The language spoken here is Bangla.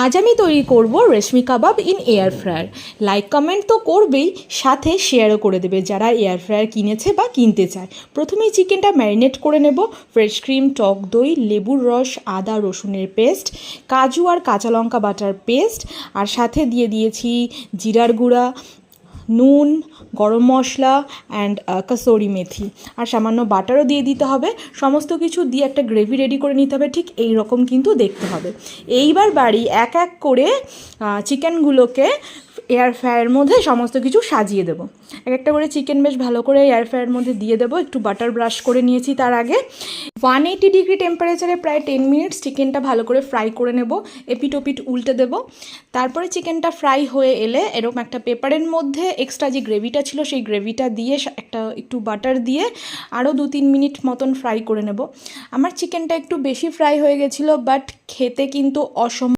আজ আমি তৈরি করব reshmi kabab in air fryer. Like comment তো করবেই, সাথে শেয়ারও করে দেবে যারা এয়ার ফ্রায়ার কিনেছে বা কিনতে চায়। প্রথমেই চিকেনটা ম্যারিনেট করে নেব। ফ্রেশ ক্রিম, টক দই, লেবুর রস, আদা রসুনের পেস্ট, কাজু আর কাঁচা লঙ্কা বাটার পেস্ট, আর সাথে দিয়ে দিয়েছি জিরার গুঁড়া, নুন, গরম মশলা অ্যান্ড কাসুরি মেথি, আর সামান্য বাটারও দিয়ে দিতে হবে। সমস্ত কিছু দিয়ে একটা গ্রেভি রেডি করে নিতে হবে, ঠিক এই রকম কিন্তু দেখতে হবে। এইবার বাড়ি এক এক করে চিকেনগুলোকে এয়ার ফ্রায়ারের মধ্যে সমস্ত কিছু সাজিয়ে দেবো। এক একটা করে চিকেন বেশ ভালো করে এয়ার ফ্রায়ারের মধ্যে দিয়ে দেবো। একটু বাটার ব্রাশ করে নিয়েছি তার আগে। 180 ডিগ্রি টেম্পারেচারে প্রায় 10 মিনিটস চিকেনটা ভালো করে ফ্রাই করে নেব। এপিট ওপিট উল্টে দেবো। তারপরে চিকেনটা ফ্রাই হয়ে এলে এরকম একটা পেপারের মধ্যে এক্সট্রা যে গ্রেভিটা ছিল সেই গ্রেভিটা দিয়ে একটু বাটার দিয়ে আরও 2-3 মিনিট মতন ফ্রাই করে নেব। আমার চিকেনটা একটু বেশি ফ্রাই হয়ে গেছিলো, বাট খেতে কিন্তু